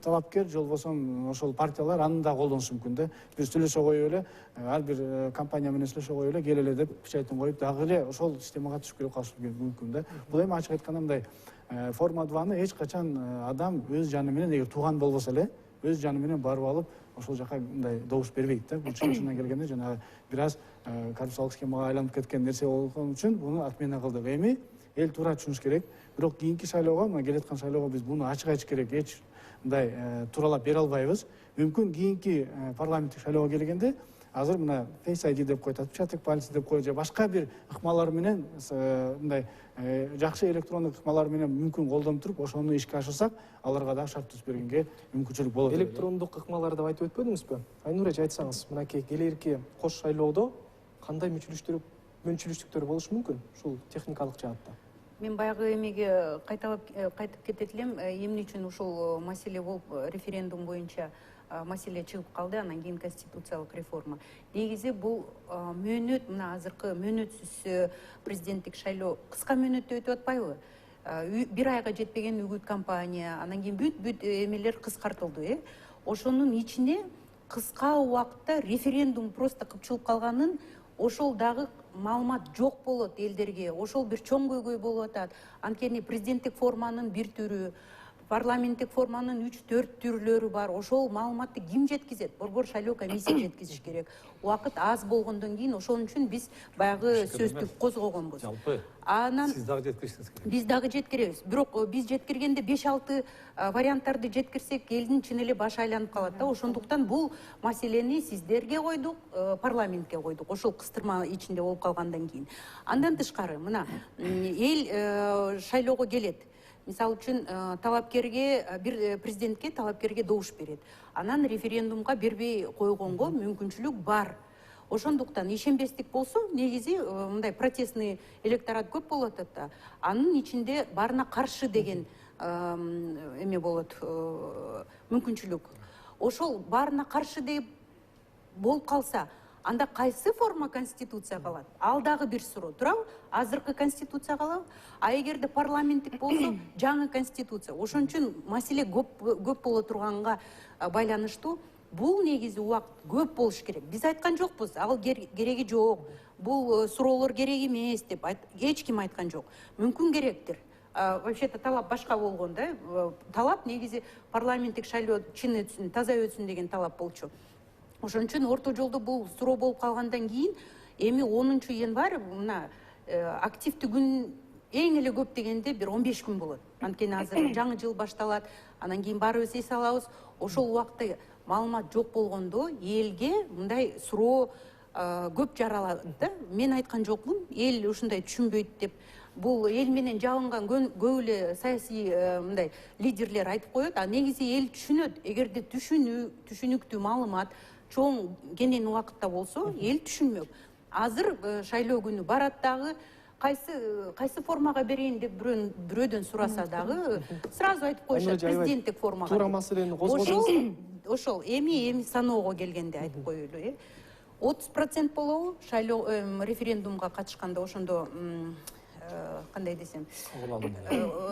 C: талапкер же болбосо ошол партиялар аны да колдонушу мүмкүн да. Бир сүйлөшө коюп эле, ар бир компания менен сүйлөшө коюп эле, кел эле деп печатин коюп дагы эле ошол системага түшүп келип калышы мүмкүн да. Бул эми ачык айтканда мындай форма 2-ны эч качан адам өз жаны менен, эгер тууган болбосо эле, өз жаны менен барып алып ошол жака мындай добуш бербейт да. Бул чынынан келгенде жанагы бир аз коррупциялык схемага айланып кеткен нерсе болгон үчүн буну отмена кылдык. Эми эл туура түшүнүш керек. Бирок кийинки шайлоого, мына келаткан шайлоого биз буну ачык айтыш керек. Эч мындай тууралап бере албайбыз. Мүмкүн кийинки парламенттик шайлоого келгенде азыр мына Face ID деп коет, отпечаток пальца деп коет, же башка бир ыкмалар менен мындай жакшы электрондук ыкмалар менен мүмкүн колдонуп туруп, ошону ишке ашырсак, аларга дагы шарт түзүп бергенге мүмкүнчүлүк болот.
A: Электрондук ыкмалар деп айтып өтпөдүңүзбү? Айнур эже, айтсаңыз, мынакей келерки кош шайлоодо кандай мүнчүлүштүктөр болушу мүмкүн ушул техникалык жаатта?
E: Мен баягы эмеге кайтып кетет элем, эмне үчүн ушул маселе болуп референдум боюнча маселе чыгып калды, анан кийин конституциялык реформа. Негизи бул мөөнөт, мына азыркы мөөнөтсүз президенттик шайлоо кыска мөөнөттө өтүп атпайбы? Бир айга жетпеген үгүт кампания, анан кийин бүт эмелер кыскартылды. Ошонун ичине кыска убакытта референдум просто кыпчылып калганын, ошол дагы маалымат жок болот элдерге. Ошол бир чоң көйгөй болуп атат. Анткени президенттик форманын бир түрү, парламенттик форманын 3-4 түрлөрү бар. Ошол маалыматты ким жеткизет? Борбор шайлоо комиссия жеткизиш керек. Убакыт аз болгондон кийин ошон үчүн биз баягы сөздү козгогонбуз.
B: Жалпы
E: Анан
B: сиз дагы жеткиришиңиз керек.
E: Биз дагы жеткиребиз. Бирок биз жеткиргенде 5-6 варианттарды жеткирсек, элдин чын эле башы айланып калат да. Ошондуктан бул маселени сиздерге койдук, парламентке койдук. Ошол кыстырма ичинде болуп калгандан кийин. Андан тышкары, мына эл шайлоого келет. Мисалы үчүн талапкерге, бир президентке талапкерге добуш берет. Анан референдумга бербей койгонго мүмкүнчүлүк бар. Ошондуктан ишенбестик болсо, негизи мындай протестный электорат көп болот да. Анын ичинде барына каршы деген эме болот, мүмкүнчүлүк. Ошол барына каршы деп болуп калса, анда кайсы форма конституция калат? Ал дагы бир суроо. Туурабы? Азыркы конституция калабы? А эгерде парламенттик болсо, жаңы конституция. Ошон үчүн маселе көп боло турганга байланыштуу. Бул негизи убакыт көп болуш керек. Биз айткан жокпуз, ал кереги жок. Бул суроолор керек эмес деп эч ким айткан жок. Мүмкүн керектир. Вообще-то талап башка болгон да. Талап негизи парламенттик шайлоо чын өтсүн, таза өтсүн деген талап болчу. Ошон үчүн орто жолдо бул суроо болуп калгандан кийин эми 10 январь мына активдүү күн эң эле көп дегенде бир 15 күн болот. Анткени азыр жаңы жыл башталат, анан кийин барыбыз эс алабыз. Ошол убакытта маалымат жок болгондо элге мындай суроо көп жаралат да. Мен айткан жокмун, эл ушундай түшүнбөйт деп. Бул эл менен жабынган көп эле саясий мындай лидерлер айтып коет, а негизи эл түшүнөт. Эгерде түшүнүктүү маалымат чоң кенен убакытта болсо, эл түшүнмөк. азыр шайлоо күнү барат дагы кайсы формага берейин деп бирөөдөн сураса дагы сразу айтып коюшат президенттик формага.
A: Туура маселени козгодуңуз.
E: Ошол эми саноого келгенде айтып коелу. 30% болобу шайлоо референдумга катышканда, ошондо кандай десем,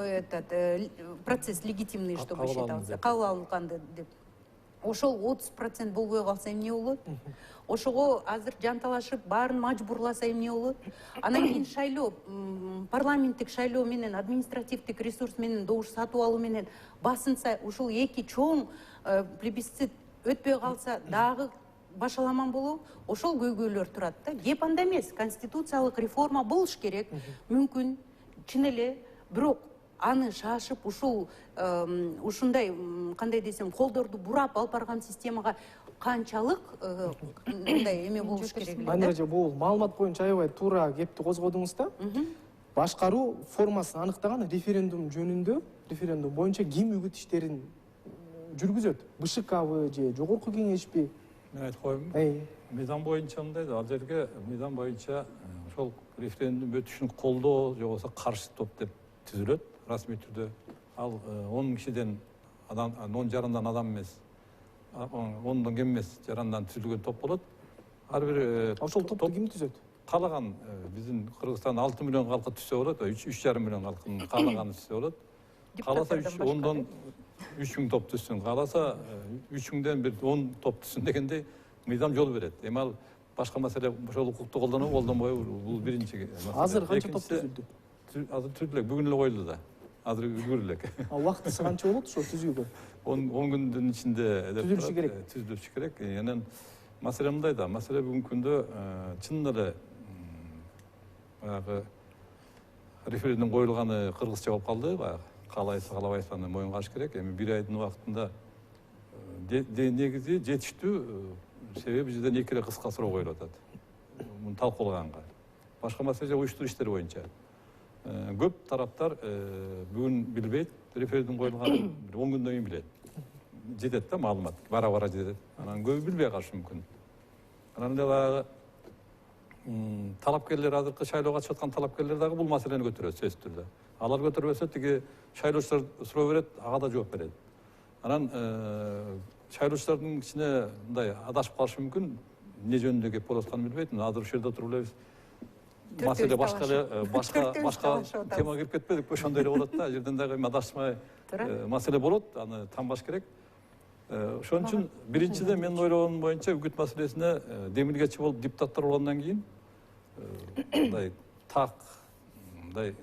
E: этот процесс легитимный, чтобы считался, кабыл алынганды деп. Ошол 30% болбой калса эмне болот? Ошого азыр жанталашып баарын мажбурласа эмне болот? Анан кийин шайлоо, парламенттик шайлоо менен административдик ресурс менен добуш сатып алуу менен басынса, ушул эки чоң плебисцит өтпөй калса дагы башаламан болуу, ошол көйгөйлөр турат да. Кеп анда эмес, конституциялык реформа болуш керек, мүмкүн, чын эле, бирок аны шашып ушул ушундай кандай десем колдорду бурап алып барган системага канчалык мындай эме болуш керек эле.
A: Айнура эже, бул маалымат боюнча аябай туура кепти козгодуңуз да. Башкаруу формасын аныктаган референдум жөнүндө, референдум боюнча ким үгүт иштерин жүргүзөт? БШКбы же жогорку кеңешпи?
B: Мен айтып коеюн. Мыйзам боюнча мындай да, ал жерге мыйзам боюнча ошол референдум өтүшүн колдоо же болбосо каршы топ деп түзүлөт расмий түрдө. Ал 10 кишиден адам, 10 жарандан адам эмес, 10дон кем эмес жарандан түзүлгөн топ болот. Ар бир
A: Ошол топту ким түзөт?
B: Каалаган биздин Кыргызстан 6 миллион калкы түзсө болот, 3,5 миллион калкынын каалаганы түзсө болот. Кааласа 10дон 3000 топ түзсүн, кааласа 3000ден бир 10 топ түзсүн дегенде мыйзам жол берет. Эми ал башка маселе ошол укукту колдонобу, колдонбойбу, бул биринчи маселе.
A: Азыр канча топ түзүлдү?
B: Азыр түзүлүп бүгүн эле коюлду да. Азыр үлгүрү элек.
A: Убактысы канча болот ошол түзүүгө?
B: 10 күндүн ичинде
A: түзүлүшү керек.
B: Түзүлүшү керек. Анан маселе мындай да, маселе бүгүнкү күндө чын эле баягы референдум коюлганы кыргызча болуп калды, баягы каалайсыз каалабайсыз аны моюнга алыш керек. Эми бир айдын убактында негизи жетиштүү, себеби бизде 2 эле кыска суроо коюлуп атат. Муну талкуулаганга. Башка маселе уюштуруу иштери боюнча. Көп тараптар бүгүн билбейт, референдум коюлганын 10 күндөн кийин билет. Жетет да маалымат, бара-бара жетет. Анан көбү билбей калышы мүмкүн. Анан эле талапкерлер, азыркы шайлоого катышып аткан талапкерлер дагы бул маселени көтөрөт сөзсүз түрдө. Алар көтөрбөсө тиги шайлоочулар суроо берет, ага да жооп берет. Анан шайлоочулардын ичине мындай адашып калышы мүмкүн, эмне жөнүндө кеп болуп атканын билбейт. Азыр ушул жерде туруп элебиз. Маселе башка тема кирип кетпедик, ошондой эле болот да. Жерден дагы адашмай маселе болот, аны танбаш керек. Ошон үчүн биринчиден менин ойлогонум боюнча үгүт маселесине демилгечи болуп депутаттар болгондон кийин мындай так, мындай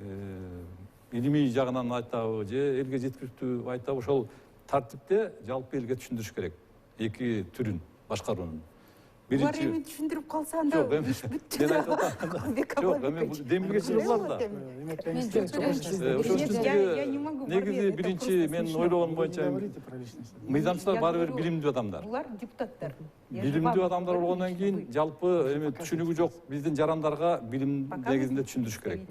B: илимий жагынан айтабы же элге жеткиликтүү айтабы, ошол тартипте жалпы элге түшүндүрүш керек эки түрүн башкаруунун.
E: Булар эми түшүндүрүп калса анда иш бүттү.
B: Жок, эми демилгечилер бар да. Негизи биринчи менин ойлогонум боюнча мыйзамчылар баары бир билимдүү адамдар.
E: Булар депутаттар.
B: Билимдүү адамдар болгондон кийин жалпы эми түшүнүгү жок биздин жарандарга билим негизинде түшүндүрүш керек.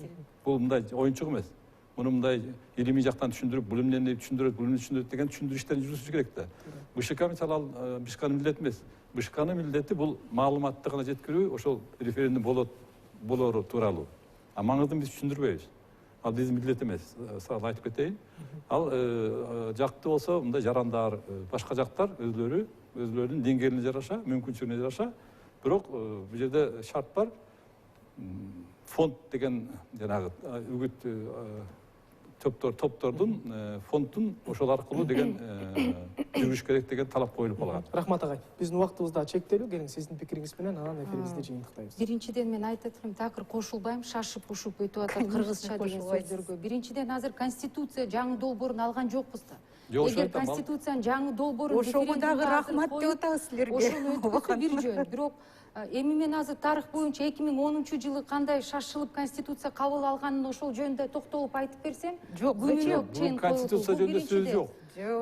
B: Бул мындай оюнчук эмес. Муну мындай илимий жактан түшүндүрүп, бул эмнени түшүндүрөт, бул эмнени түшүндүрөт деген түшүндүрүү иштерин жүргүзүш керек да. БШК мисалы БШКнын милдети эмес. БШКнын милдети бул маалыматты гана жеткирүү, ошол референдум болору тууралуу. А маңыздын биз түшүндүрбөйбүз. Ал биздин милдет эмес. Сразу айтып кетейин. Ал жакты болсо мындай жарандар, башка жактар өзлөрүнүн деңгээлине жараша, мүмкүнчүлүгүнө жараша, бирок бул жерде шарт бар. Фонд деген жанагы үгүт топтордун фонддун ошол аркылуу деген жүрүш керек деген талап коюлуп калган.
A: Рахмат агай. Биздин убактыбыз да чектелүү. Келиң сиздин пикириңиз менен анан эфирибизди жыйынтыктайбыз.
D: Биринчиден мен айтып атам, такыр кошулбайм, шашып ушуп өтүп атат кыргызча деген сөздөргө. Биринчиден азыр конституция жаңы долбоорун алган жокпуз да. Эгер конституциянын жаңы долбоорун
E: ошого дагы рахмат деп атабыз силерге.
D: Ошону өткөзсө бир жөн. Бирок эми мен азыр тарых боюнча 2010-жылы кандай шашылып конституция кабыл алганын ошол жөнүндө токтолуп айтып берсем, күнүнө чейин
B: конституция жөнүндө сөз жок.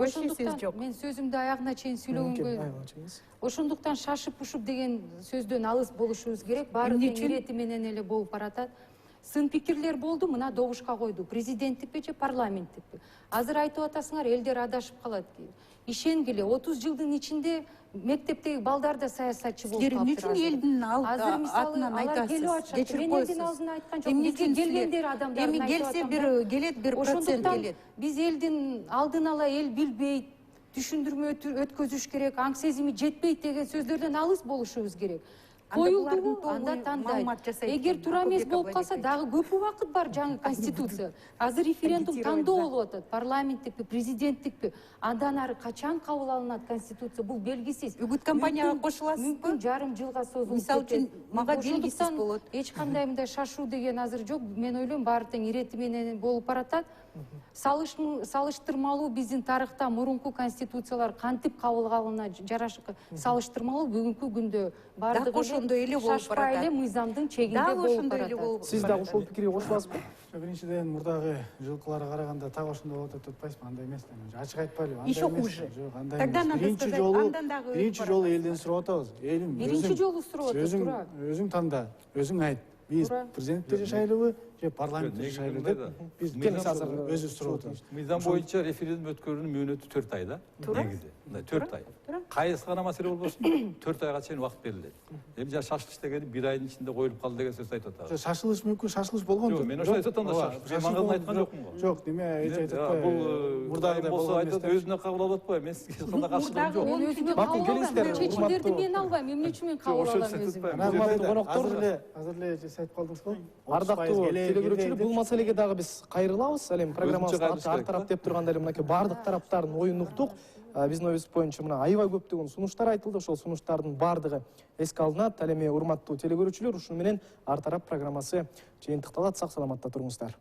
D: Ошондуктан мен сөзүмдү аягына чейин сүйлөгөнгө, ошондуктан шашып ушуп деген сөздөн алыс болушубуз керек. Баары тең ирети менен эле болуп баратат. сын пикирлер болду, мына добушка койду. Президенттикпи же парламенттикпи? Азыр айтып атасыңар, элдер адашып калат. Ишенгиле, 30 жылдын ичинде мектептеги балдар да саясатчы болуп
E: Силер
D: калыптыр.
E: эмне үчүн элдин
D: Азыр мисалы
E: атынан
D: алар келип
E: айтасыз?
D: атышат.
E: Кечирип
D: Мен элдин
E: коесуз.
D: алдына айткан
E: Эмне
D: жокмун.
E: үчүн
D: Келгендер адамдардын
E: эми
D: айтып
E: келсе
D: атам.
E: келет бир процент
D: Ошондуктан
E: келет.
D: биз элдин алдын ала эл билбейт, түшүндүрмө өткөзүш керек, аң сезими жетпейт деген сөздөрдөн алыс болушубуз керек.
E: Анда
D: Коюлдубу,
E: булардын
D: анда
E: тобу
D: тандайт.
E: маалымат жасайт
D: Эгер
E: экен,
D: туура эмес
E: Акылбек
D: болуп калса,
E: Абайбекович.
D: дагы көп убакыт бар жаңы конституция. Азыр референдум тандоо болуп атат. Парламенттикпи, президенттикпи? Андан ары качан кабыл алынат конституция? Бул белгисиз.
E: Үгүт кампанияга
D: Мүмкүн-
E: кошуласызбы?
D: Мүмкүн жарым жылга созулуп
E: Мисалы үчүн,
D: кетет.
E: мага белгисиз
D: Ошондуктан
E: болот.
D: эч кандай мындай шашуу деген азыр жок. Мен ойлойм баары тең ирети менен болуп баратат. Салыштырмалуу биздин тарыхта мурунку конституциялар кантип кабыл алына салыштырмалуу бүгүнкү күндө баардыгы
E: ошондой эле болуп
D: шашпай
E: баратат.
D: эле мыйзамдын чегинде
E: Дагы
D: болуп
E: ошондой эле
D: баратат.
E: болуп
A: Сиз дагы ушул пикирге кошуласызбы?
C: Биринчиден, мурдагы жылкыларга караганда так ошондой болуп атат деп атпайсызбы? Андай эмес. Ачык айтпайлыбы?
E: Еще хуже.
C: Жок, андай
E: Тогда
C: эмес.
E: надо
C: Биринчи
E: сказать,
C: жолу,
E: андан дагы
C: биринчи
E: өтүп
C: жолу
E: баратат.
C: элден сурап атабыз. Элим,
D: Биринчи жолу сурап атат, туура.
C: Өзүң танда, өзүң айт. Биз
D: Туура.
C: президентте жашайлыбы, же парламентте
B: негизи
C: жашайлыбы
B: мындай
C: деп
B: да.
C: биз
A: Келиңиз азыр
C: өзүбүз сурап атабыз.
B: Мыйзам боюнча референдум өткөрүүнүн мөөнөтү 4 ай да. Негизи. Мындай 4 ай. Кайсы гана маселе болбосун 4 айга чейин убакыт берилет. Эми жана шашылыш дегени 1 айдын ичинде коюлуп калды деген сөздү айтып атабыз.
C: Шашылыш мүмкүн, шашылыш болгон.
B: Жок, мен ошондой айтып атам да, мен маңызын айткан жокмун го.
C: Жок, неме эч айтып
B: Бул
C: атпайбы? Мурдагыдай
B: болсо
C: болгон
B: айтат,
C: эмес.
B: өзүнө кабыл алып атпайбы? Мен сизге ешкандай каршылыгым жок.
D: Мен өзүмө
A: Макул,
D: кабыл алам.
A: келиңиздер,
D: Мен чечимдерди
A: урматтуу.
D: мен албайм. Эмне үчүн мен кабыл
B: ошол
D: алам
B: сөз
D: өзүм?
B: айтпайм.
A: Урматтуу коноктор,
C: Азыр эле айтып калдыңыз го.
A: ардактуу телекөрүүчүлөр, бул маселеге дагы биз кайрылабыз. Ал эми программабызды
B: кайрылыш
A: ар
B: керек
A: тарап
B: да.
A: деп турганда эле мынакей баардык тараптардын оюн уктук. Биздин оюбуз боюнча мына аябай көптөгөн сунуштар айтылды. Ошол сунуштардын баардыгы эске алынат. Ал эми урматтуу телекөрүүчүлөр, ушуну менен ар тарап программасы жыйынтыкталат. Сак саламатта туруңуздар.